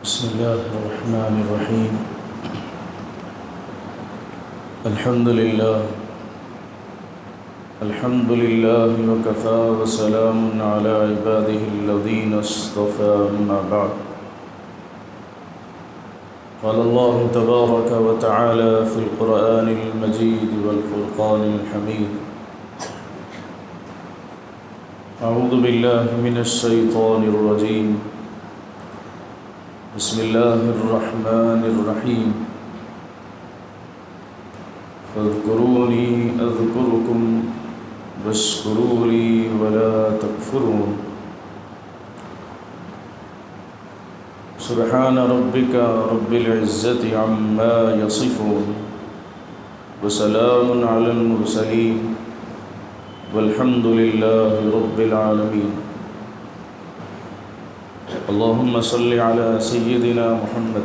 بسم الله الرحمن الرحيم. الحمد لله وكفى وسلام على عباده الذين اصطفى. أما بعد، قال الله تبارك وتعالى في القرآن المجيد والفرقان الحميد: أعوذ بالله من الشيطان الرجيم. بسم الله الرحمن الرحيم. فاذكروني أذكركم واشكروا لي ولا تكفرون. سبحان ربك رب العزة عما يصفون وسلام على المرسلين والحمد لله رب العالمين. اللهم صل على سيدنا محمد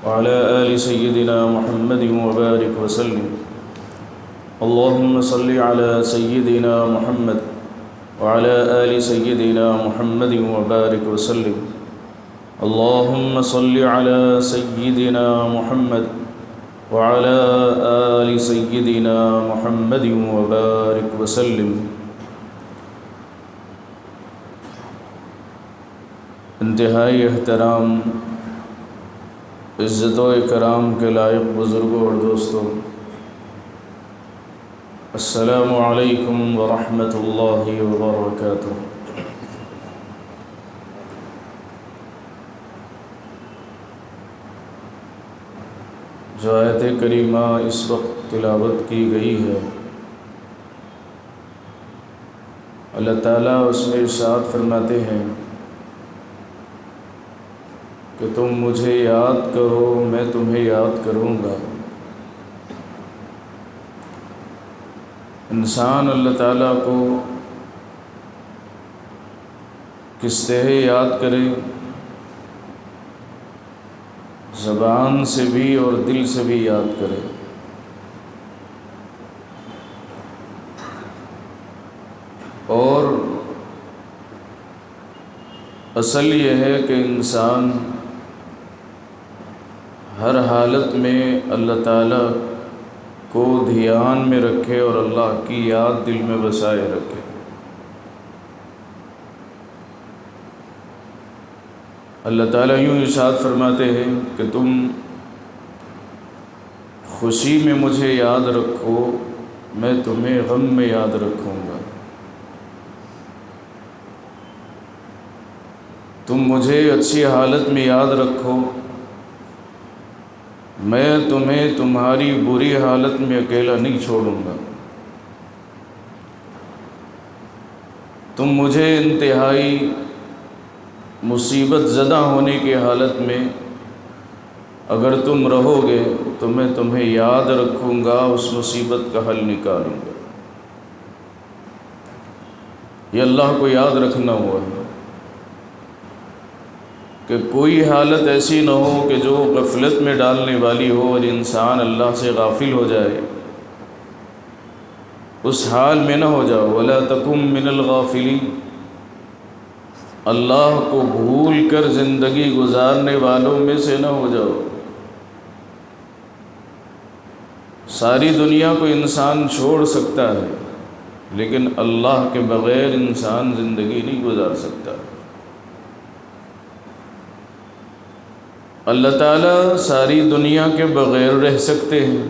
وعلى آل سيدنا محمد وبارك وسلم. اللهم صل على سيدنا محمد وعلى آل سيدنا محمد وبارك وسلم. اللهم صل على سيدنا محمد وعلى آل سيدنا محمد وبارك وسلم. انتہائی احترام، عزت و اکرام کے لائق بزرگوں اور دوستوں، السلام علیکم ورحمۃ اللہ وبرکاتہ۔ جو آیت کریمہ اس وقت تلاوت کی گئی ہے، اللہ تعالیٰ اس میں ارشاد فرماتے ہیں کہ تم مجھے یاد کرو، میں تمہیں یاد کروں گا۔ انسان اللہ تعالیٰ کو کس طرح یاد کرے؟ زبان سے بھی اور دل سے بھی یاد کرے۔ اور اصل یہ ہے کہ انسان ہر حالت میں اللہ تعالیٰ کو دھیان میں رکھے اور اللہ کی یاد دل میں بسائے رکھے۔ اللہ تعالیٰ یوں ارشاد فرماتے ہیں کہ تم خوشی میں مجھے یاد رکھو، میں تمہیں غم میں یاد رکھوں گا۔ تم مجھے اچھی حالت میں یاد رکھو، میں تمہیں تمہاری بری حالت میں اکیلا نہیں چھوڑوں گا۔ تم مجھے انتہائی مصیبت زدہ ہونے کی حالت میں اگر تم رہو گے تو میں تمہیں یاد رکھوں گا، اس مصیبت کا حل نکالوں گا۔ یہ اللہ کو یاد رکھنا ہوا ہے کہ کوئی حالت ایسی نہ ہو کہ جو غفلت میں ڈالنے والی ہو اور انسان اللہ سے غافل ہو جائے، اس حال میں نہ ہو جاؤ۔ وَلَا تَكُن مِّنَ الْغَافِلِينَ، اللہ کو بھول کر زندگی گزارنے والوں میں سے نہ ہو جاؤ۔ ساری دنیا کو انسان چھوڑ سکتا ہے لیکن اللہ کے بغیر انسان زندگی نہیں گزار سکتا۔ اللہ تعالیٰ ساری دنیا کے بغیر رہ سکتے ہیں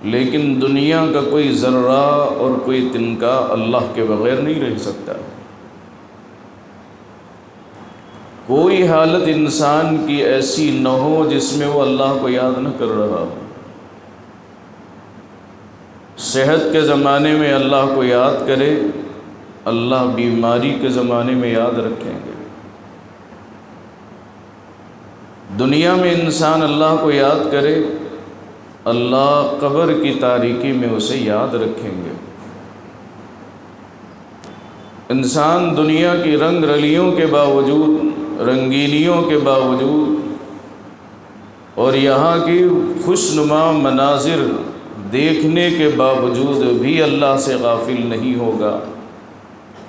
لیکن دنیا کا کوئی ذرہ اور کوئی تنکا اللہ کے بغیر نہیں رہ سکتا۔ کوئی حالت انسان کی ایسی نہ ہو جس میں وہ اللہ کو یاد نہ کر رہا ہو۔ صحت کے زمانے میں اللہ کو یاد کرے، اللہ بیماری کے زمانے میں یاد رکھیں گے۔ دنیا میں انسان اللہ کو یاد کرے، اللہ قبر کی تاریکی میں اسے یاد رکھیں گے۔ انسان دنیا کی رنگ رلیوں کے باوجود، رنگینیوں کے باوجود اور یہاں کی خوشنما مناظر دیکھنے کے باوجود بھی اللہ سے غافل نہیں ہوگا۔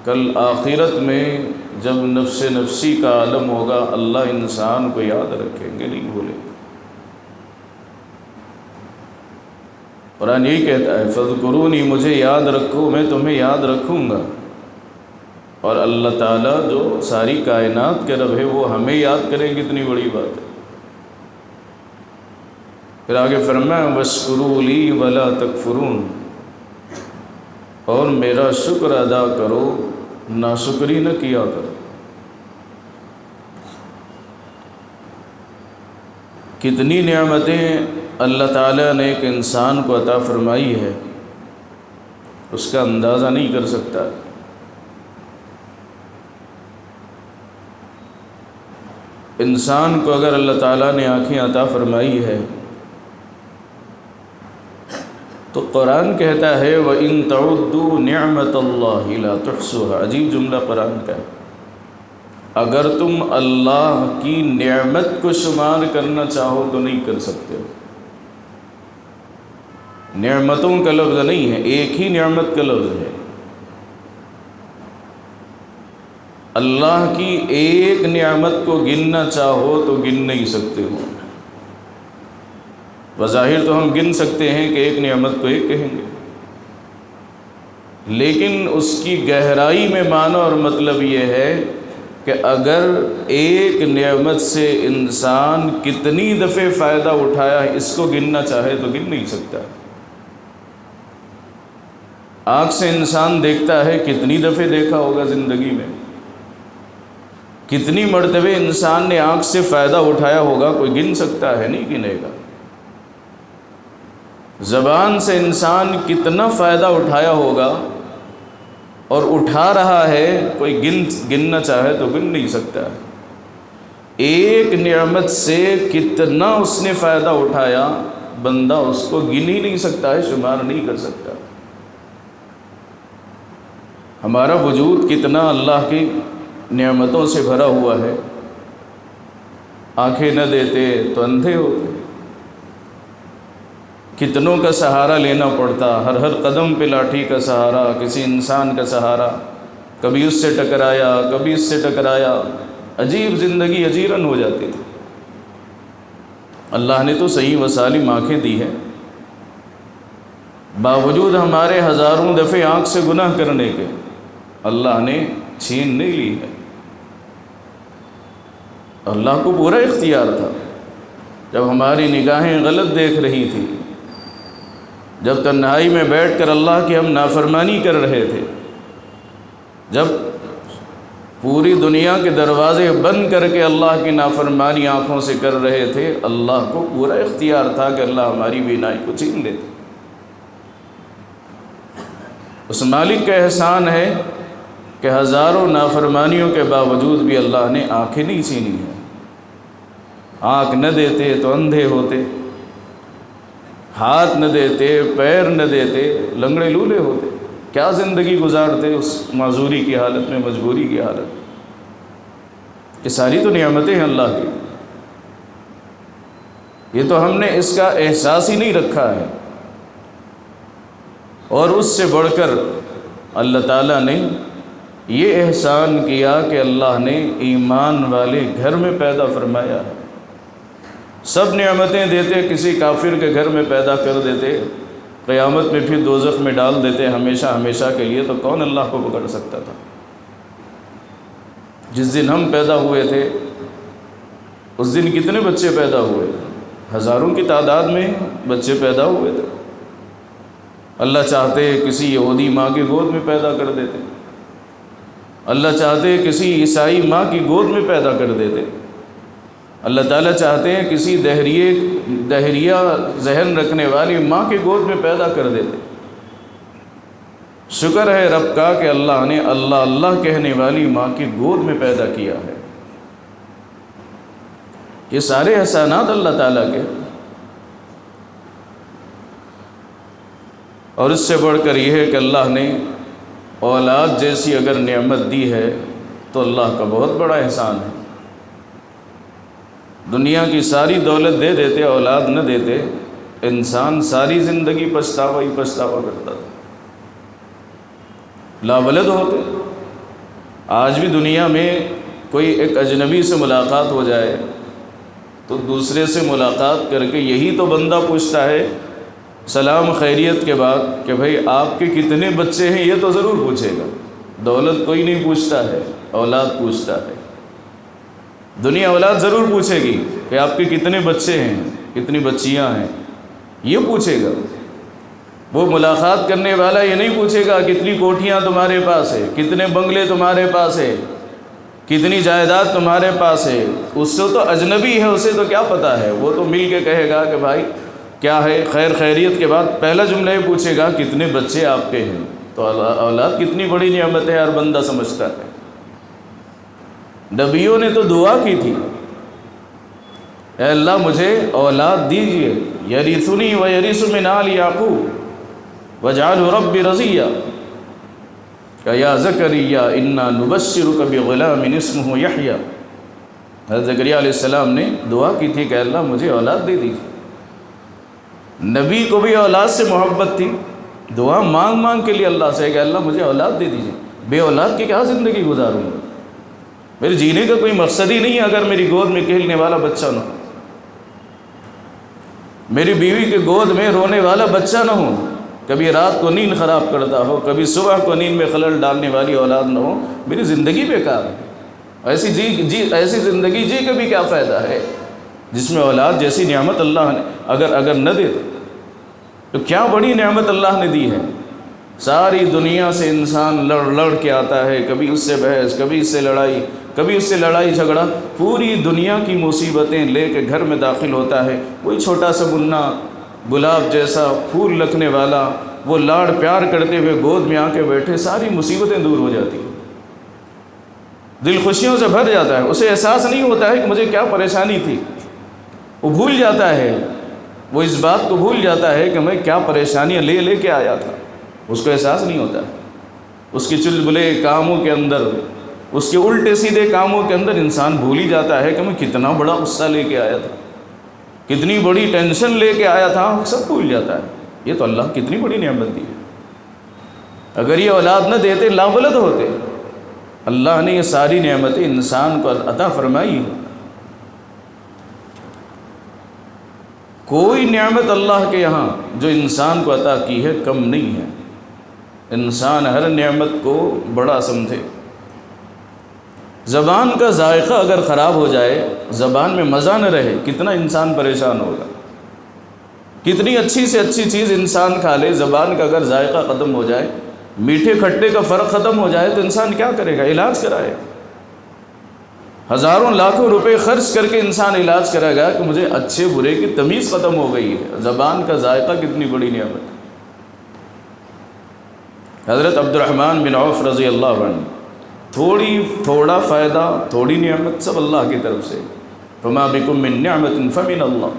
کل آخرت میں جب نفس نفسی کا عالم ہوگا اللہ انسان کو یاد رکھیں گے، نہیں بھولیں گے۔ قرآن یہی کہتا ہے فاذکرونی، مجھے یاد رکھو میں تمہیں یاد رکھوں گا۔ اور اللہ تعالیٰ جو ساری کائنات کے رب ہے وہ ہمیں یاد کریں، کتنی بڑی بات ہے۔ پھر آگے فرمایا واشکروا لی ولا تکفرون، اور میرا شکر ادا کرو، ناشکری نہ کیا کرو۔ کتنی نعمتیں اللہ تعالیٰ نے ایک انسان کو عطا فرمائی ہے، اس کا اندازہ نہیں کر سکتا۔ انسان کو اگر اللہ تعالیٰ نے آنکھیں عطا فرمائی ہے تو قرآن کہتا ہے وَإِن تَعُدُّوا نِعْمَةَ اللَّهِ لَا تُحْصُوهَا، عجیب جملہ قرآن کا ہے۔ اگر تم اللہ کی نعمت کو شمار کرنا چاہو تو نہیں کر سکتے ہو۔ نعمتوں کا لفظ نہیں ہے، ایک ہی نعمت کا لفظ ہے۔ اللہ کی ایک نعمت کو گننا چاہو تو گن نہیں سکتے ہو۔ بظاہر تو ہم گن سکتے ہیں کہ ایک نعمت کو ایک کہیں گے، لیکن اس کی گہرائی میں معنی اور مطلب یہ ہے کہ اگر ایک نعمت سے انسان کتنی دفعہ فائدہ اٹھایا ہے اس کو گننا چاہے تو گن نہیں سکتا۔ آنکھ سے انسان دیکھتا ہے، کتنی دفعہ دیکھا ہوگا زندگی میں، کتنی مرتبہ انسان نے آنکھ سے فائدہ اٹھایا ہوگا، کوئی گن سکتا ہے؟ نہیں گنے گا۔ زبان سے انسان کتنا فائدہ اٹھایا ہوگا اور اٹھا رہا ہے، کوئی گننا چاہے تو گن نہیں سکتا ہے۔ ایک نعمت سے کتنا اس نے فائدہ اٹھایا، بندہ اس کو گن ہی نہیں سکتا ہے، شمار نہیں کر سکتا۔ ہمارا وجود کتنا اللہ کی نعمتوں سے بھرا ہوا ہے۔ آنکھیں نہ دیتے تو اندھے ہوتے، کتنوں کا سہارا لینا پڑتا، ہر قدم پہ لاٹھی کا سہارا، کسی انسان کا سہارا، کبھی اس سے ٹکرایا کبھی اس سے ٹکرایا، عجیب زندگی اجیرن ہو جاتی تھی۔ اللہ نے تو صحیح وسالم آنکھیں دی ہے، باوجود ہمارے ہزاروں دفعہ آنکھ سے گناہ کرنے کے اللہ نے چھین نہیں لی ہے۔ اللہ کو پورا اختیار تھا۔ جب ہماری نگاہیں غلط دیکھ رہی تھی، جب تنہائی میں بیٹھ کر اللہ کی ہم نافرمانی کر رہے تھے، جب پوری دنیا کے دروازے بند کر کے اللہ کی نافرمانی آنکھوں سے کر رہے تھے، اللہ کو پورا اختیار تھا کہ اللہ ہماری بینائی کو چھین لیتے۔ اس مالک کا احسان ہے کہ ہزاروں نافرمانیوں کے باوجود بھی اللہ نے آنکھیں نہیں چھینی ہیں۔ آنکھ نہ دیتے تو اندھے ہوتے، ہاتھ نہ دیتے، پیر نہ دیتے، لنگڑے لولے ہوتے، کیا زندگی گزارتے اس معذوری کی حالت میں، مجبوری کی حالت میں۔ یہ ساری تو نعمتیں ہیں اللہ کی، یہ تو ہم نے اس کا احساس ہی نہیں رکھا ہے۔ اور اس سے بڑھ کر اللہ تعالیٰ نے یہ احسان کیا کہ اللہ نے ایمان والے گھر میں پیدا فرمایا ہے۔ سب نعمتیں دیتے، کسی کافر کے گھر میں پیدا کر دیتے، قیامت میں پھر دوزخ میں ڈال دیتے ہمیشہ ہمیشہ کے لیے، تو کون اللہ کو پکڑ سکتا تھا؟ جس دن ہم پیدا ہوئے تھے اس دن کتنے بچے پیدا ہوئے تھے؟ ہزاروں کی تعداد میں بچے پیدا ہوئے تھے۔ اللہ چاہتے کسی یہودی ماں کی گود میں پیدا کر دیتے، اللہ چاہتے کسی عیسائی ماں کی گود میں پیدا کر دیتے، اللہ تعالیٰ چاہتے ہیں کسی دہریہ ذہن رکھنے والی ماں کی گود میں پیدا کر دیتے۔ شکر ہے رب کا کہ اللہ نے اللہ اللہ کہنے والی ماں کی گود میں پیدا کیا ہے۔ یہ سارے احسانات اللہ تعالیٰ کے، اور اس سے بڑھ کر یہ ہے کہ اللہ نے اولاد جیسی اگر نعمت دی ہے تو اللہ کا بہت بڑا احسان ہے۔ دنیا کی ساری دولت دے دیتے، اولاد نہ دیتے، انسان ساری زندگی پچھتاوا ہی پچھتاوا کرتا تھا، لا ولد ہوتے، آج بھی دنیا میں کوئی ایک اجنبی سے ملاقات ہو جائے تو دوسرے سے ملاقات کر کے یہی تو بندہ پوچھتا ہے سلام خیریت کے بعد کہ بھائی آپ کے کتنے بچے ہیں، یہ تو ضرور پوچھے گا۔ دولت کوئی نہیں پوچھتا ہے، اولاد پوچھتا ہے۔ دنیا اولاد ضرور پوچھے گی کہ آپ کے کتنے بچے ہیں، کتنی بچیاں ہیں، یہ پوچھے گا۔ وہ ملاقات کرنے والا یہ نہیں پوچھے گا کتنی کوٹھیاں تمہارے پاس ہے، کتنے بنگلے تمہارے پاس ہے، کتنی جائیداد تمہارے پاس ہے۔ اس سے تو اجنبی ہے، اسے تو کیا پتہ ہے۔ وہ تو مل کے کہے گا کہ بھائی کیا ہے، خیر خیریت کے بعد پہلا جملہ یہ پوچھے گا کتنے بچے آپ کے ہیں۔ تو اولاد کتنی بڑی نعمت ہے، ہر بندہ سمجھتا ہے۔ نبیوں نے تو دعا کی تھی، اے اللہ مجھے اولاد دیجیے، یرثنی و یرث من آل یعقوب واجعلہ رب رضیہ، کہ یا زکریا انا نبشرک بغلام اسمہ یحییٰ۔ حضرت زکریا علیہ السلام نے دعا کی تھی کہ اللہ مجھے اولاد دے دیجیے۔ نبی کو بھی اولاد سے محبت تھی، دعا مانگ مانگ کے لیے اللہ سے کہ اللہ مجھے اولاد دے دیجیے۔ بے اولاد کی کیا زندگی گزاروں گا، میرے جینے کا کوئی مقصد ہی نہیں ہے اگر میری گود میں کھیلنے والا بچہ نہ ہو، میری بیوی کے گود میں رونے والا بچہ نہ ہو، کبھی رات کو نیند خراب کرتا ہو، کبھی صبح کو نیند میں خلل ڈالنے والی اولاد نہ ہو، میری زندگی بیکار ہے۔ ایسی زندگی جی کے بھی کیا فائدہ ہے جس میں اولاد جیسی نعمت اللہ نے اگر نہ دے تو کیا بڑی نعمت اللہ نے دی ہے۔ ساری دنیا سے انسان لڑ کے آتا ہے، کبھی اس سے بحث، کبھی اس سے لڑائی، کبھی اس سے لڑائی جھگڑا، پوری دنیا کی مصیبتیں لے کے گھر میں داخل ہوتا ہے۔ کوئی چھوٹا سا منا گلاب جیسا پھول رکھنے والا، وہ لاڑ پیار کرتے ہوئے گود میں آ کے بیٹھے، ساری مصیبتیں دور ہو جاتی ہیں، دل خوشیوں سے بھر جاتا ہے۔ اسے احساس نہیں ہوتا ہے کہ مجھے کیا پریشانی تھی، وہ بھول جاتا ہے، وہ اس بات کو بھول جاتا ہے کہ میں کیا پریشانیاں لے کے آیا تھا، اس کو احساس نہیں ہوتا ہے۔ اس کے چلبلے کاموں کے اندر، اس کے الٹے سیدھے کاموں کے اندر انسان بھول ہی جاتا ہے کہ میں کتنا بڑا غصہ لے کے آیا تھا، کتنی بڑی ٹینشن لے کے آیا تھا، سب بھول جاتا ہے۔ یہ تو اللہ کتنی بڑی نعمت دی ہے۔ اگر یہ اولاد نہ دیتے لاغلط ہوتے۔ اللہ نے یہ ساری نعمتیں انسان کو عطا فرمائی ہیں۔ کوئی نعمت اللہ کے یہاں جو انسان کو عطا کی ہے کم نہیں ہے۔ انسان ہر نعمت کو بڑا سمجھے۔ زبان کا ذائقہ اگر خراب ہو جائے، زبان میں مزہ نہ رہے، کتنا انسان پریشان ہوگا۔ کتنی اچھی سے اچھی چیز انسان کھا لے، زبان کا اگر ذائقہ ختم ہو جائے، میٹھے کھٹے کا فرق ختم ہو جائے تو انسان کیا کرے گا؟ علاج کرائے، ہزاروں لاکھوں روپے خرچ کر کے انسان علاج کرے گا کہ مجھے اچھے برے کی تمیز ختم ہو گئی ہے۔ زبان کا ذائقہ کتنی بڑی نعمت ہے۔ حضرت عبد الرحمن بن عوف رضی اللہ عنہ، تھوڑا فائدہ، تھوڑی نعمت، سب اللہ کی طرف سے۔ فما بکم من نعمت فمن اللہ۔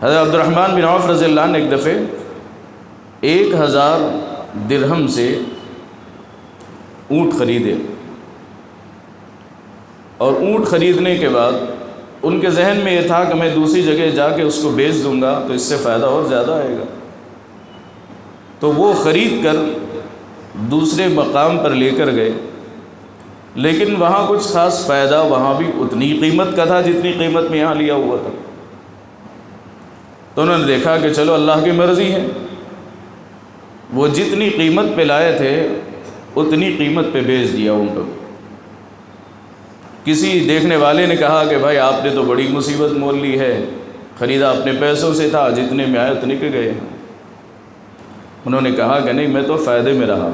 حضرت عبد الرحمن بن عوف رضی اللہ عنہ ایک دفعہ 1000 درہم سے اونٹ خریدے، اور اونٹ خریدنے کے بعد ان کے ذہن میں یہ تھا کہ میں دوسری جگہ جا کے اس کو بیچ دوں گا تو اس سے فائدہ اور زیادہ آئے گا۔ تو وہ خرید کر دوسرے مقام پر لے کر گئے، لیکن وہاں کچھ خاص فائدہ وہاں بھی اتنی قیمت کا تھا جتنی قیمت میں یہاں لیا ہوا تھا۔ تو انہوں نے دیکھا کہ چلو اللہ کی مرضی ہے، وہ جتنی قیمت پہ لائے تھے اتنی قیمت پہ بیچ دیا اونٹوں کو۔ کسی دیکھنے والے نے کہا کہ بھائی آپ نے تو بڑی مصیبت مول لی ہے، خریدا اپنے پیسوں سے تھا، جتنے میں آئے اتنے کے گئے۔ انہوں نے کہا کہ نہیں، میں تو فائدے میں رہا۔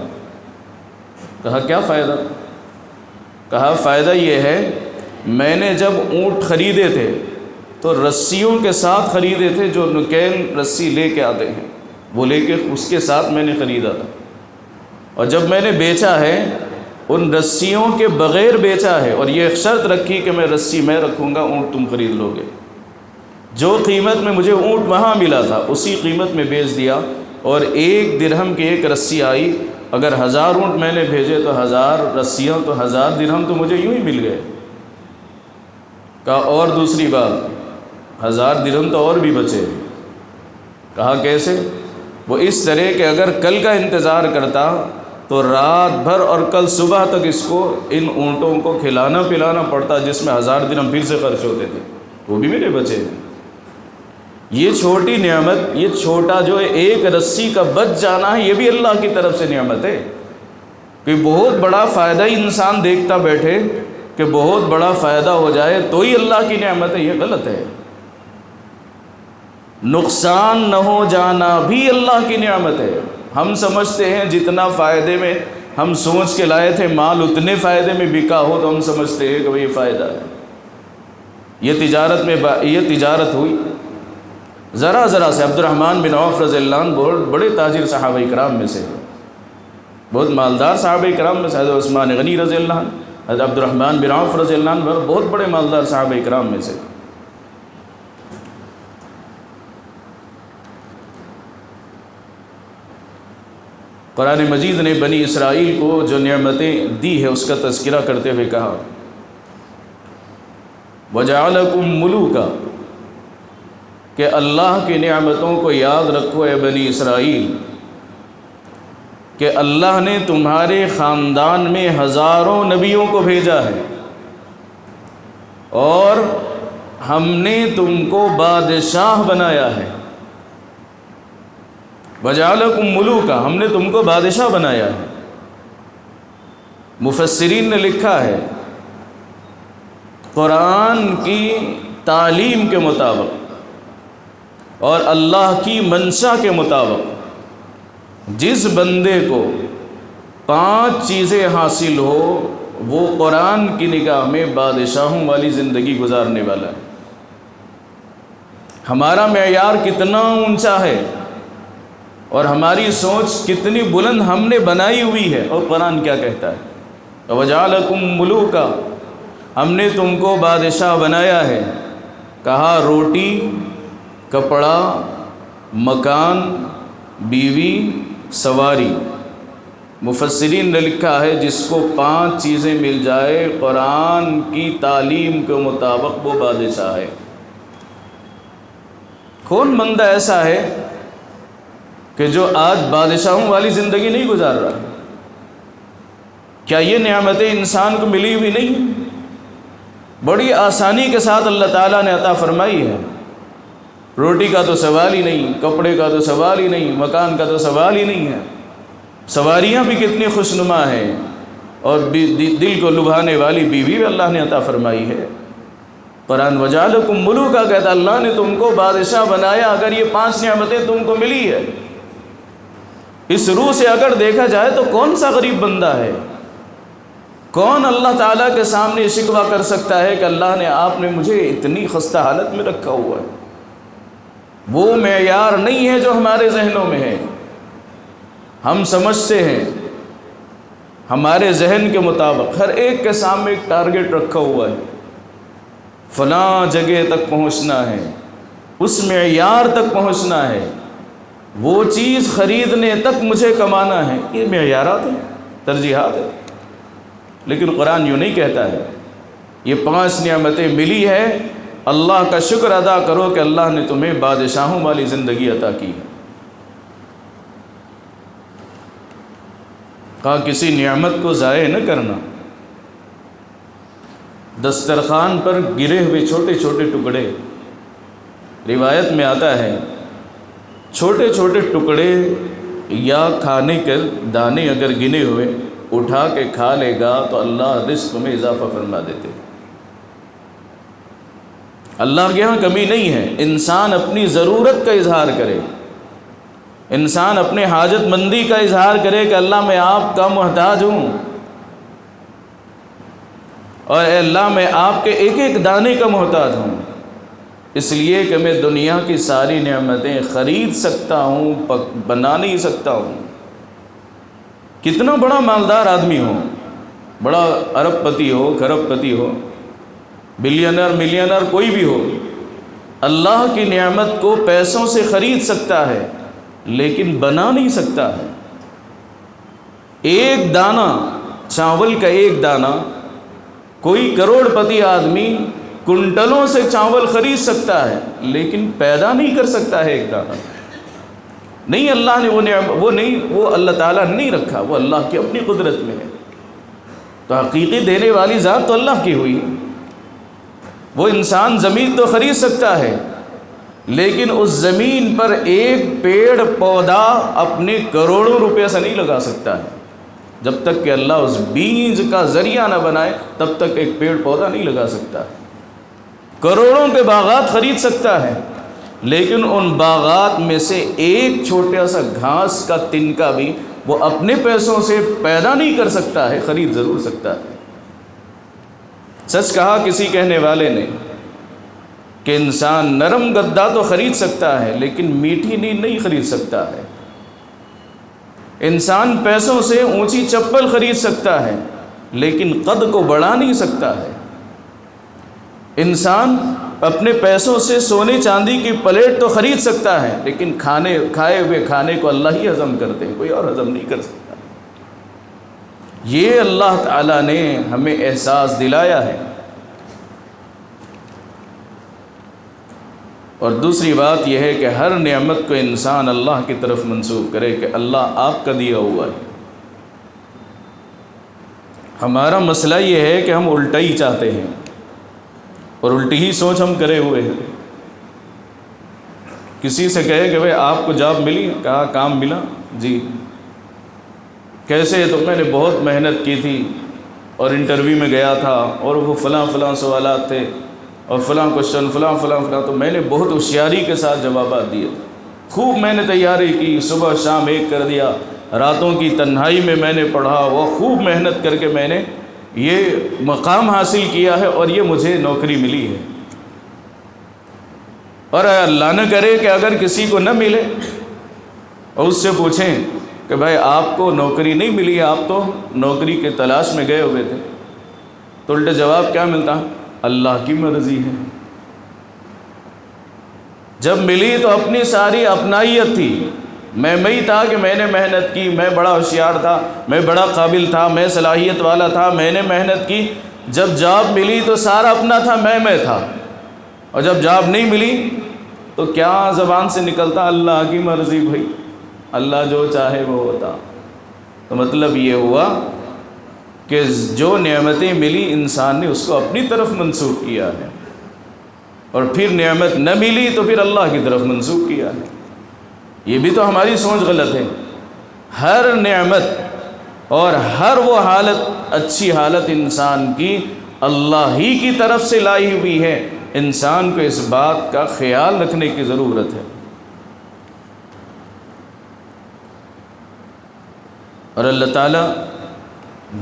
کہا کیا فائدہ؟ کہا فائدہ یہ ہے، میں نے جب اونٹ خریدے تھے تو رسیوں کے ساتھ خریدے تھے، جو نکیل رسی لے کے آتے ہیں وہ لے کے اس کے ساتھ میں نے خریدا تھا، اور جب میں نے بیچا ہے ان رسیوں کے بغیر بیچا ہے، اور یہ شرط رکھی کہ میں رسی میں رکھوں گا، اونٹ تم خرید لو گے۔ جو قیمت میں مجھے اونٹ وہاں ملا تھا اسی قیمت میں بیچ دیا، اور 1 درہم کی 1 رسی آئی۔ اگر 1000 اونٹ میں نے بھیجے تو 1000 رسیاں، تو 1000 درہم تو مجھے یوں ہی مل گئے۔ کہا اور دوسری بات، 1000 درہم تو اور بھی بچے۔ کہا کیسے؟ وہ اس طرح کہ اگر کل کا انتظار کرتا تو رات بھر اور کل صبح تک اس کو ان اونٹوں کو کھلانا پلانا پڑتا جس میں 1000 درہم پھر سے خرچ ہوتے تھے، وہ بھی میرے بچے ہیں۔ یہ چھوٹی نعمت، یہ چھوٹا جو ایک رسی کا بچ جانا ہے، یہ بھی اللہ کی طرف سے نعمت ہے۔ کہ بہت بڑا فائدہ ہی انسان دیکھتا بیٹھے کہ بہت بڑا فائدہ ہو جائے تو ہی اللہ کی نعمت ہے، یہ غلط ہے۔ نقصان نہ ہو جانا بھی اللہ کی نعمت ہے۔ ہم سمجھتے ہیں جتنا فائدے میں ہم سوچ کے لائے تھے مال اتنے فائدے میں بکا ہو تو ہم سمجھتے ہیں کہ یہ فائدہ ہے۔ یہ تجارت ہوئی ذرا سے۔ عبد الرحمن بن عوف رضی اللہ عنہ بہت بڑے تاجر صحابہ کرام میں سے، بہت مالدار صحابہ کرام میں سے، حضرت عثمان غنی رضی اللہ عنہ، حضرت عبد الرحمن بن عوف رضی اللہ عنہ بہت بڑے مالدار صحابہ کرام میں سے۔ قرآن مجید نے بنی اسرائیل کو جو نعمتیں دی ہے اس کا تذکرہ کرتے ہوئے کہا وَجَعَلَكُمْ مُلُوكًا، کہ اللہ کی نعمتوں کو یاد رکھو اے بنی اسرائیل، کہ اللہ نے تمہارے خاندان میں ہزاروں نبیوں کو بھیجا ہے اور ہم نے تم کو بادشاہ بنایا ہے۔ وَجَعَلَكُمْ مُلُوكًا، ہم نے تم کو بادشاہ بنایا ہے۔ مفسرین نے لکھا ہے قرآن کی تعلیم کے مطابق اور اللہ کی منشا کے مطابق جس بندے کو 5 چیزیں حاصل ہو وہ قرآن کی نگاہ میں بادشاہوں والی زندگی گزارنے والا ہے۔ ہمارا معیار کتنا اونچا ہے اور ہماری سوچ کتنی بلند ہم نے بنائی ہوئی ہے، اور قرآن کیا کہتا ہے وَجَعَلَكُمْ مُلُوكًا، ہم نے تم کو بادشاہ بنایا ہے۔ کہا روٹی، کپڑا، مکان، بیوی، سواری۔ مفسرین نے لکھا ہے جس کو 5 چیزیں مل جائے قرآن کی تعلیم کے مطابق وہ بادشاہ ہے۔ کون بندہ ایسا ہے کہ جو آج بادشاہوں والی زندگی نہیں گزار رہا ہے؟ کیا یہ نعمتیں انسان کو ملی ہوئی نہیں ہیں؟ بڑی آسانی کے ساتھ اللہ تعالیٰ نے عطا فرمائی ہے۔ روٹی کا تو سوال ہی نہیں، کپڑے کا تو سوال ہی نہیں، مکان کا تو سوال ہی نہیں ہے۔ سواریاں بھی کتنی خوشنما ہیں اور دل کو لبھانے والی بیوی بھی اللہ نے عطا فرمائی ہے۔ قرآن وَجَعَلَكُمْ مُلُوكًا کہتا ہے اللہ نے تم کو بادشاہ بنایا۔ اگر یہ 5 نعمتیں تم کو ملی ہے، اس روح سے اگر دیکھا جائے تو کون سا غریب بندہ ہے؟ کون اللہ تعالیٰ کے سامنے شکوہ کر سکتا ہے کہ اللہ نے آپ نے مجھے اتنی خستہ حالت میں رکھا ہوا ہے؟ وہ معیار نہیں ہے جو ہمارے ذہنوں میں ہے۔ ہم سمجھتے ہیں ہمارے ذہن کے مطابق ہر ایک کے سامنے ایک ٹارگٹ رکھا ہوا ہے، فلاں جگہ تک پہنچنا ہے، اس معیار تک پہنچنا ہے، وہ چیز خریدنے تک مجھے کمانا ہے۔ یہ معیارات ہیں، ترجیحات ہیں۔ لیکن قرآن یوں نہیں کہتا ہے۔ یہ 5 نعمتیں ملی ہے، اللہ کا شکر ادا کرو کہ اللہ نے تمہیں بادشاہوں والی زندگی عطا کی ہے۔ کہا کسی نعمت کو ضائع نہ کرنا۔ دسترخوان پر گرے ہوئے چھوٹے چھوٹے ٹکڑے، روایت میں آتا ہے چھوٹے چھوٹے ٹکڑے یا کھانے کے دانے اگر گنے ہوئے اٹھا کے کھا لے گا تو اللہ رزق میں اضافہ فرما دیتے۔ اللہ کے یہاں کمی نہیں ہے۔ انسان اپنی ضرورت کا اظہار کرے، انسان اپنے حاجت مندی کا اظہار کرے کہ اللہ میں آپ کا محتاج ہوں، اور اے اللہ میں آپ کے ایک ایک دانے کا محتاج ہوں، اس لیے کہ میں دنیا کی ساری نعمتیں خرید سکتا ہوں، بنا نہیں سکتا ہوں۔ کتنا بڑا مالدار آدمی ہو، بڑا ارب پتی ہو، کھرب پتی ہو، بلینر ملینر کوئی بھی ہو، اللہ کی نعمت کو پیسوں سے خرید سکتا ہے لیکن بنا نہیں سکتا ہے۔ ایک دانہ چاول کا ایک دانہ، کوئی کروڑ پتی آدمی کنٹلوں سے چاول خرید سکتا ہے لیکن پیدا نہیں کر سکتا ہے ایک دانہ۔ نہیں، اللہ نے وہ اللہ تعالیٰ نے نہیں رکھا، وہ اللہ کی اپنی قدرت میں ہے۔ تو حقیقی دینے والی ذات تو اللہ کی ہوئی۔ وہ انسان زمین تو خرید سکتا ہے، لیکن اس زمین پر ایک پیڑ پودا اپنے کروڑوں روپے سے نہیں لگا سکتا ہے۔ جب تک کہ اللہ اس بیج کا ذریعہ نہ بنائے تب تک ایک پیڑ پودا نہیں لگا سکتا۔ کروڑوں کے باغات خرید سکتا ہے، لیکن ان باغات میں سے ایک چھوٹا سا گھاس کا تنکا بھی وہ اپنے پیسوں سے پیدا نہیں کر سکتا ہے، خرید ضرور سکتا ہے۔ سچ کہا کسی کہنے والے نے کہ انسان نرم گدا تو خرید سکتا ہے، لیکن میٹھی نیند نہیں خرید سکتا ہے۔ انسان پیسوں سے اونچی چپل خرید سکتا ہے، لیکن قد کو بڑھا نہیں سکتا ہے۔ انسان اپنے پیسوں سے سونے چاندی کی پلیٹ تو خرید سکتا ہے، لیکن کھائے ہوئے کھانے کو اللہ ہی ہضم کرتے ہیں، کوئی اور ہضم نہیں کر سکتا۔ یہ اللہ تعالیٰ نے ہمیں احساس دلایا ہے۔ اور دوسری بات یہ ہے کہ ہر نعمت کو انسان اللہ کی طرف منسوب کرے کہ اللہ آپ کا دیا ہوا ہے۔ ہمارا مسئلہ یہ ہے کہ ہم الٹا ہی چاہتے ہیں اور الٹی ہی سوچ ہم کرے ہوئے ہیں۔ کسی سے کہے کہ بھئی آپ کو جاب ملی؟ کہا کام ملا جی۔ کیسے؟ تو میں نے بہت محنت کی تھی اور انٹرویو میں گیا تھا اور وہ فلاں سوالات تھے اور فلاں کوشچن فلاں، تو میں نے بہت ہوشیاری کے ساتھ جوابات دیے تھے۔ خوب میں نے تیاری کی، صبح شام ایک کر دیا، راتوں کی تنہائی میں میں نے پڑھا، وہ خوب محنت کر کے میں نے یہ مقام حاصل کیا ہے اور یہ مجھے نوکری ملی ہے۔ اور اللہ نہ کرے کہ اگر کسی کو نہ ملے اور اس سے پوچھیں کہ بھائی آپ کو نوکری نہیں ملی، آپ تو نوکری کے تلاش میں گئے ہوئے تھے، تو الٹا جواب کیا ملتا؟ اللہ کی مرضی ہے۔ جب ملی تو اپنی ساری اپنائیت تھی، میں تھا کہ میں نے محنت کی، میں بڑا ہوشیار تھا، میں بڑا قابل تھا، میں صلاحیت والا تھا، میں نے محنت کی۔ جب جاب ملی تو سارا اپنا تھا، میں تھا، اور جب جاب نہیں ملی تو کیا زبان سے نکلتا؟ اللہ کی مرضی بھائی، اللہ جو چاہے وہ ہوتا۔ تو مطلب یہ ہوا کہ جو نعمتیں ملی انسان نے اس کو اپنی طرف منسوب کیا ہے، اور پھر نعمت نہ ملی تو پھر اللہ کی طرف منسوب کیا ہے۔ یہ بھی تو ہماری سوچ غلط ہے۔ ہر نعمت اور ہر وہ حالت، اچھی حالت انسان کی اللہ ہی کی طرف سے لائی ہوئی ہے۔ انسان کو اس بات کا خیال رکھنے کی ضرورت ہے۔ اور اللہ تعالیٰ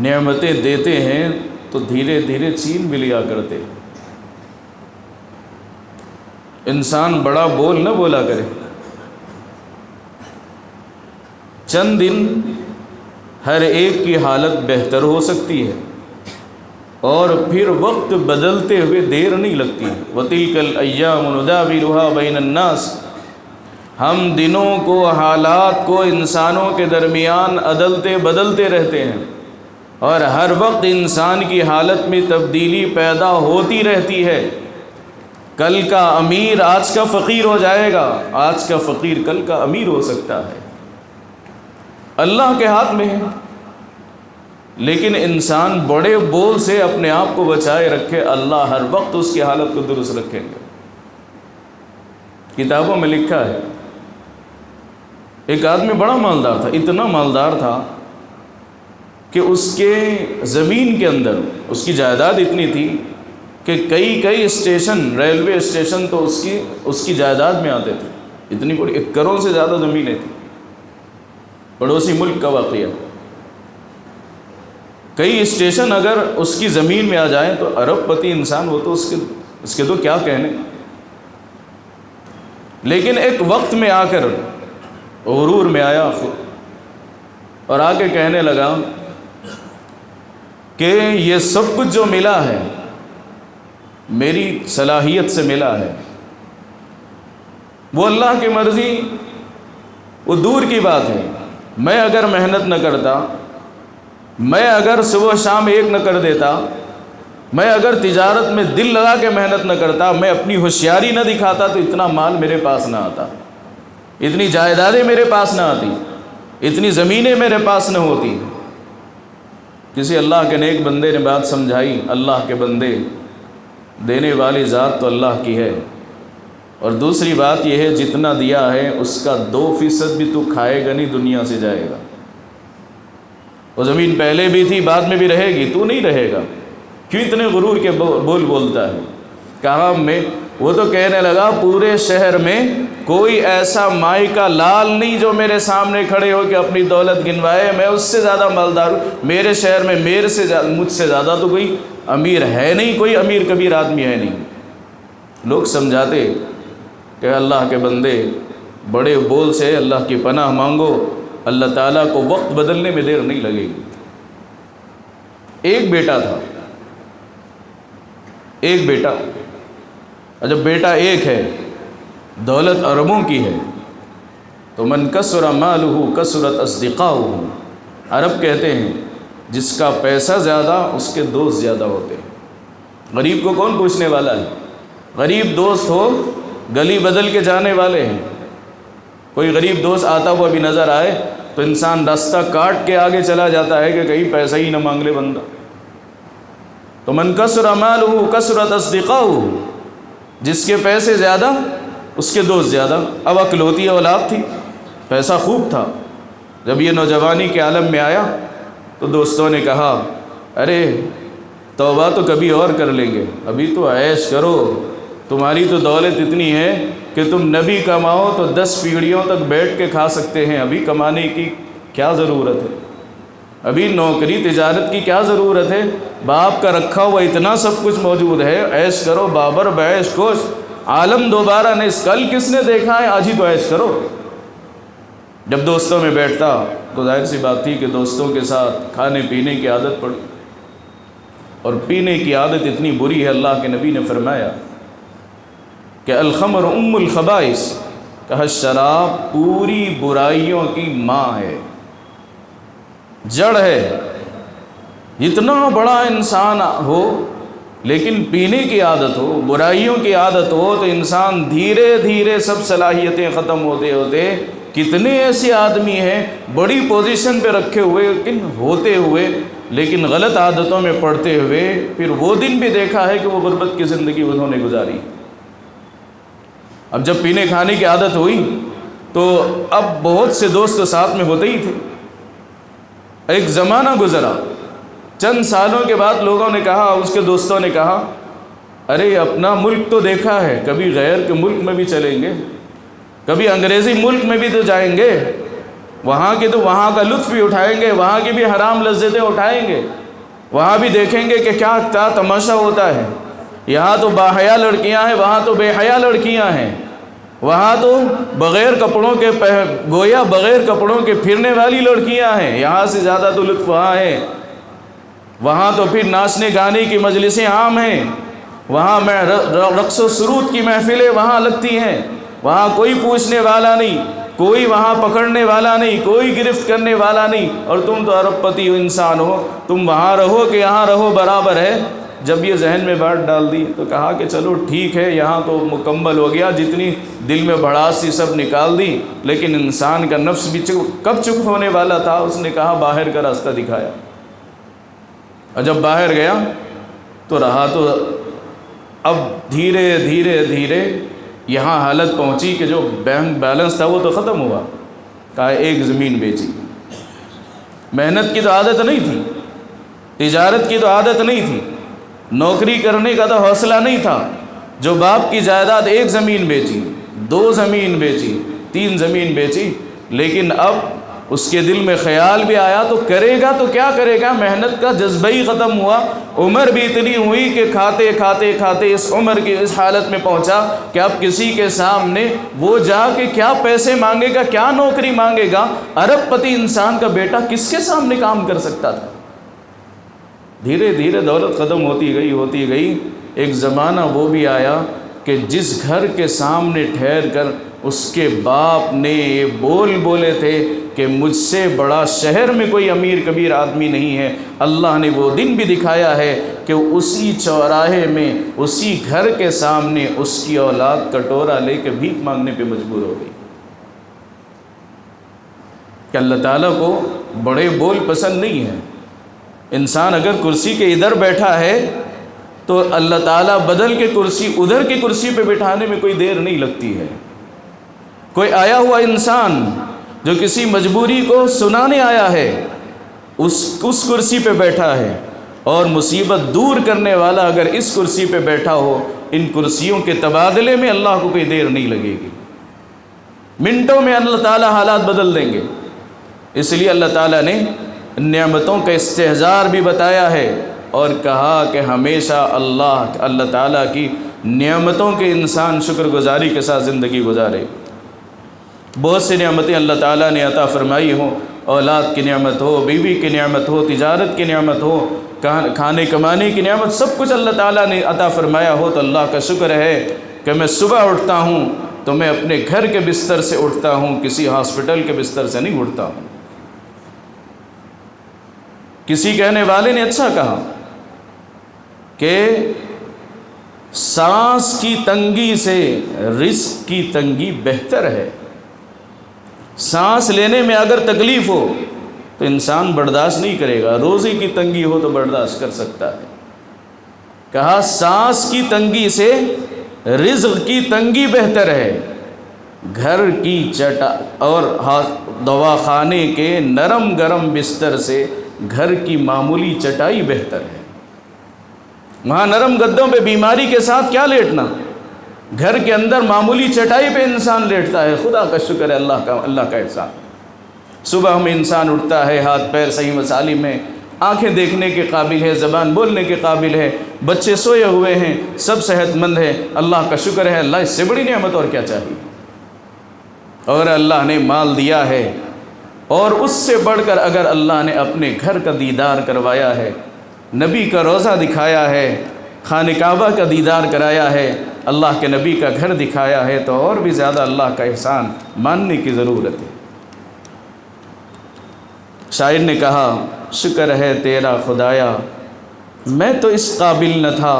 نعمتیں دیتے ہیں تو دھیرے دھیرے چھین بھی لیا کرتے۔ انسان بڑا بول نہ بولا کرے۔ چند دن ہر ایک کی حالت بہتر ہو سکتی ہے اور پھر وقت بدلتے ہوئے دیر نہیں لگتی۔ وَتِلْكَ الْأَيَّامُ نُدَاوِلُهَا بَيْنَ النَّاسِ، ہم دنوں کو، حالات کو انسانوں کے درمیان عدلتے بدلتے رہتے ہیں، اور ہر وقت انسان کی حالت میں تبدیلی پیدا ہوتی رہتی ہے۔ کل کا امیر آج کا فقیر ہو جائے گا، آج کا فقیر کل کا امیر ہو سکتا ہے۔ اللہ کے ہاتھ میں ہے، لیکن انسان بڑے بول سے اپنے آپ کو بچائے رکھے، اللہ ہر وقت اس کی حالت کو درست رکھیں گے۔ کتابوں میں لکھا ہے ایک آدمی بڑا مالدار تھا، اتنا مالدار تھا کہ اس کے زمین کے اندر اس کی جائیداد اتنی تھی کہ کئی اسٹیشن، ریلوے اسٹیشن تو اس کی جائیداد میں آتے تھے۔ اتنی بڑی، 1 کروڑ سے زیادہ زمینیں تھیں۔ پڑوسی ملک کا واقعہ، کئی اسٹیشن اگر اس کی زمین میں آ جائیں تو ارب پتی انسان ہو تو اس کے تو کیا کہنے۔ لیکن ایک وقت میں آ کر غرور میں آیا اور آ کے کہنے لگا کہ یہ سب کچھ جو ملا ہے میری صلاحیت سے ملا ہے، وہ اللہ کی مرضی، وہ دور کی بات ہے۔ میں اگر محنت نہ کرتا، میں اگر صبح شام ایک نہ کر دیتا، میں اگر تجارت میں دل لگا کے محنت نہ کرتا، میں اپنی ہوشیاری نہ دکھاتا تو اتنا مال میرے پاس نہ آتا۔ اتنی جائیدادیں میرے پاس نہ آتی، اتنی زمینیں میرے پاس نہ ہوتی۔ کسی اللہ کے نیک بندے نے بات سمجھائی، اللہ کے بندے، دینے والی ذات تو اللہ کی ہے، اور دوسری بات یہ ہے جتنا دیا ہے اس کا 2% بھی تو کھائے گا نہیں، دنیا سے جائے گا۔ وہ زمین پہلے بھی تھی، بعد میں بھی رہے گی، تو نہیں رہے گا۔ کیوں اتنے غرور کے بول بولتا ہے؟ کہا وہ تو کہنے لگا پورے شہر میں کوئی ایسا مائی کا لال نہیں جو میرے سامنے کھڑے ہو کہ اپنی دولت گنوائے، میں اس سے زیادہ مالدار ہوں، میرے شہر میں مجھ سے زیادہ تو کوئی امیر ہے نہیں، کوئی امیر کبیر آدمی ہے نہیں۔ لوگ سمجھاتے کہ اللہ کے بندے بڑے بول سے اللہ کی پناہ مانگو، اللہ تعالیٰ کو وقت بدلنے میں دیر نہیں لگے گی۔ ایک بیٹا تھا، ایک بیٹا، اور جب بیٹا ایک ہے، دولت اربوں کی ہے، تو من کثر مالہ کثرت اصدقاؤہ، عرب کہتے ہیں جس کا پیسہ زیادہ اس کے دوست زیادہ ہوتے ہیں۔ غریب کو کون پوچھنے والا ہے؟ غریب دوست ہو گلی بدل کے جانے والے ہیں۔ کوئی غریب دوست آتا ہوا بھی نظر آئے تو انسان راستہ کاٹ کے آگے چلا جاتا ہے کہ کہیں پیسہ ہی نہ مانگ لے بندہ۔ تو من کثر مالہ کثرت اصدقاؤہ، جس کے پیسے زیادہ اس کے دوست زیادہ۔ اب اکلوتی اولاد تھی، پیسہ خوب تھا۔ جب یہ نوجوانی کے عالم میں آیا تو دوستوں نے کہا ارے توبہ تو کبھی اور کر لیں گے، ابھی تو عیش کرو، تمہاری تو دولت اتنی ہے کہ تم نبی کماؤ تو 10 پیڑھیوں تک بیٹھ کے کھا سکتے ہیں، ابھی کمانے کی کیا ضرورت ہے، ابھی نوکری تجارت کی کیا ضرورت ہے، باپ کا رکھا ہوا اتنا سب کچھ موجود ہے، عیش کرو بابر بیش کوش، عالم دوبارہ نہیں، کل کس نے دیکھا ہے، آج ہی تو عیش کرو۔ جب دوستوں میں بیٹھتا تو ظاہر سی بات تھی کہ دوستوں کے ساتھ کھانے پینے کی عادت پڑی، اور پینے کی عادت اتنی بری ہے، اللہ کے نبی نے فرمایا کہ الخمر ام الخبائث، کہا شراب پوری برائیوں کی ماں ہے، جڑ ہے۔ جتنا بڑا انسان ہو لیکن پینے کی عادت ہو، برائیوں کی عادت ہو، تو انسان دھیرے دھیرے سب صلاحیتیں ختم ہوتے ہوتے، کتنے ایسے آدمی ہیں بڑی پوزیشن پہ رکھے ہوئے لیکن ہوتے ہوئے لیکن غلط عادتوں میں پڑتے ہوئے، پھر وہ دن بھی دیکھا ہے کہ وہ غربت کی زندگی انہوں نے گزاری۔ اب جب پینے کھانے کی عادت ہوئی تو اب بہت سے دوست ساتھ میں ہوتے ہی تھے۔ ایک زمانہ گزرا، چند سالوں کے بعد لوگوں نے کہا، اس کے دوستوں نے کہا ارے اپنا ملک تو دیکھا ہے، کبھی غیر کے ملک میں بھی چلیں گے، کبھی انگریزی ملک میں بھی تو جائیں گے، وہاں کے تو وہاں کا لطف بھی اٹھائیں گے، وہاں کی بھی حرام لذتیں اٹھائیں گے، وہاں بھی دیکھیں گے کہ کیا تماشا ہوتا ہے۔ یہاں تو باحیا لڑکیاں ہیں، وہاں تو بے حیا لڑکیاں ہیں، وہاں تو بغیر کپڑوں کے گویا بغیر کپڑوں کے پھرنے والی لڑکیاں ہیں، یہاں سے زیادہ تو لطف وہاں ہے۔ وہاں تو پھر ناچنے گانے کی مجلسیں عام ہیں، وہاں رقص و سرود کی محفلیں وہاں لگتی ہیں، وہاں کوئی پوچھنے والا نہیں، کوئی وہاں پکڑنے والا نہیں، کوئی گرفت کرنے والا نہیں، اور تم تو ارب پتی انسان ہو، تم وہاں رہو کہ یہاں رہو برابر ہے۔ جب یہ ذہن میں بات ڈال دی تو کہا کہ چلو ٹھیک ہے، یہاں تو مکمل ہو گیا، جتنی دل میں بھڑاس تھی سب نکال دی، لیکن انسان کا نفس بھی کب چپ ہونے والا تھا۔ اس نے کہا باہر کا راستہ دکھایا، اور جب باہر گیا تو رہا تو اب دھیرے دھیرے دھیرے یہاں حالت پہنچی کہ جو بینک بیلنس تھا وہ تو ختم ہوا۔ کہا ایک زمین بیچی، محنت کی تو عادت نہیں تھی، تجارت کی تو عادت نہیں تھی، نوکری کرنے کا تو حوصلہ نہیں تھا، جو باپ کی جائیداد، ایک زمین بیچی، 2 زمین بیچی، 3 زمین بیچی، لیکن اب اس کے دل میں خیال بھی آیا تو کرے گا تو کیا کرے گا، محنت کا جذبہ ہی ختم ہوا۔ عمر بھی اتنی ہوئی کہ کھاتے کھاتے کھاتے اس عمر کی اس حالت میں پہنچا کہ اب کسی کے سامنے وہ جا کے کیا پیسے مانگے گا، کیا نوکری مانگے گا، ارب پتی انسان کا بیٹا کس کے سامنے کام کر سکتا تھا۔ دھیرے دھیرے دولت ختم ہوتی گئی۔ ایک زمانہ وہ بھی آیا کہ جس گھر کے سامنے ٹھہر کر اس کے باپ نے یہ بولے تھے کہ مجھ سے بڑا شہر میں کوئی امیر کبیر آدمی نہیں ہے، اللہ نے وہ دن بھی دکھایا ہے کہ اسی چوراہے میں، اسی گھر کے سامنے اس کی اولاد کٹورا لے کے بھیک مانگنے پہ مجبور ہو گئی۔ کہ اللہ تعالیٰ کو بڑے بول پسند نہیں ہیں۔ انسان اگر کرسی کے ادھر بیٹھا ہے تو اللہ تعالیٰ بدل کے کرسی ادھر کی کرسی پہ بٹھانے میں کوئی دیر نہیں لگتی ہے۔ کوئی آیا ہوا انسان جو کسی مجبوری کو سنانے آیا ہے اس کرسی پہ بیٹھا ہے، اور مصیبت دور کرنے والا اگر اس کرسی پہ بیٹھا ہو، ان کرسیوں کے تبادلے میں اللہ کو کوئی دیر نہیں لگے گی، منٹوں میں اللہ تعالیٰ حالات بدل دیں گے۔ اس لیے اللہ تعالیٰ نے نعمتوں کا استحضار بھی بتایا ہے اور کہا کہ ہمیشہ اللہ تعالیٰ کی نعمتوں کے انسان شکر گزاری کے ساتھ زندگی گزارے۔ بہت سی نعمتیں اللہ تعالیٰ نے عطا فرمائی ہوں، اولاد کی نعمت ہو، بیوی کی نعمت ہو، تجارت کی نعمت ہو، کھانے کمانے کی نعمت، سب کچھ اللہ تعالیٰ نے عطا فرمایا ہو تو اللہ کا شکر ہے کہ میں صبح اٹھتا ہوں تو میں اپنے گھر کے بستر سے اٹھتا ہوں، کسی ہاسپٹل کے بستر سے نہیں اٹھتا ہوں۔ کسی کہنے والے نے اچھا کہا کہ سانس کی تنگی سے رزق کی تنگی بہتر ہے۔ سانس لینے میں اگر تکلیف ہو تو انسان برداشت نہیں کرے گا، روزی کی تنگی ہو تو برداشت کر سکتا ہے۔ کہا سانس کی تنگی سے رزق کی تنگی بہتر ہے، گھر کی چٹا اور دواخانے کے نرم گرم بستر سے گھر کی معمولی چٹائی بہتر ہے۔ وہاں نرم گدوں پہ بیماری کے ساتھ کیا لیٹنا، گھر کے اندر معمولی چٹائی پہ انسان لیٹتا ہے۔ خدا کا شکر ہے، اللہ کا احسان۔ صبح میں انسان اٹھتا ہے، ہاتھ پیر صحیح مسالم میں، آنکھیں دیکھنے کے قابل ہے، زبان بولنے کے قابل ہے، بچے سوئے ہوئے ہیں، سب صحت مند ہے، اللہ کا شکر ہے۔ اللہ اس سے بڑی نعمت اور کیا چاہیے؟ اور اللہ نے مال دیا ہے، اور اس سے بڑھ کر اگر اللہ نے اپنے گھر کا دیدار کروایا ہے، نبی کا روضہ دکھایا ہے، خانہ کعبہ کا دیدار کرایا ہے، اللہ کے نبی کا گھر دکھایا ہے، تو اور بھی زیادہ اللہ کا احسان ماننے کی ضرورت ہے۔ شاعر نے کہا شکر ہے تیرا خدایا، میں تو اس قابل نہ تھا،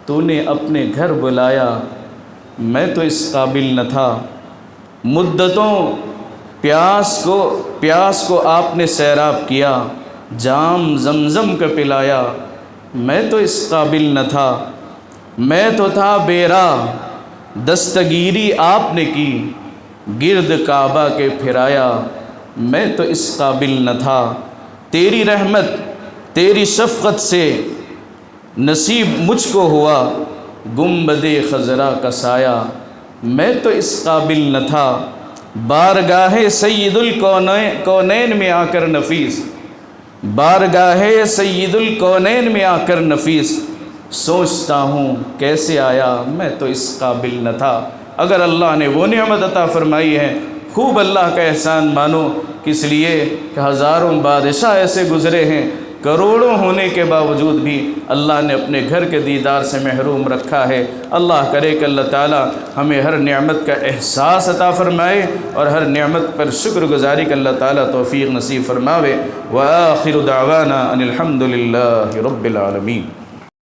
تو نے اپنے گھر بلایا، میں تو اس قابل نہ تھا، مدتوں پیاس کو آپ نے سیراب کیا، جام زمزم کا پلایا، میں تو اس قابل نہ تھا، میں تو تھا بے راہ، دستگیری آپ نے کی، گرد کعبہ کے پھرایا، میں تو اس قابل نہ تھا، تیری رحمت تیری شفقت سے نصیب مجھ کو ہوا، گنبد خضرا کا سایہ، میں تو اس قابل نہ تھا، بارگاہ سید الکونین میں آ کر نفیس، بارگاہ سید الکونین میں آ کر نفیس، سوچتا ہوں کیسے آیا، میں تو اس قابل نہ تھا۔ اگر اللہ نے وہ نعمت عطا فرمائی ہے، خوب اللہ کا احسان مانو، کس لیے کہ ہزاروں بادشاہ ایسے گزرے ہیں، کروڑوں ہونے کے باوجود بھی اللہ نے اپنے گھر کے دیدار سے محروم رکھا ہے۔ اللہ کرے کہ اللہ تعالی ہمیں ہر نعمت کا احساس عطا فرمائے اور ہر نعمت پر شکر گزاری کا اللہ تعالی توفیق نصیب فرماوے۔ وآخر دعوانا ان الحمد للہ رب العالمین۔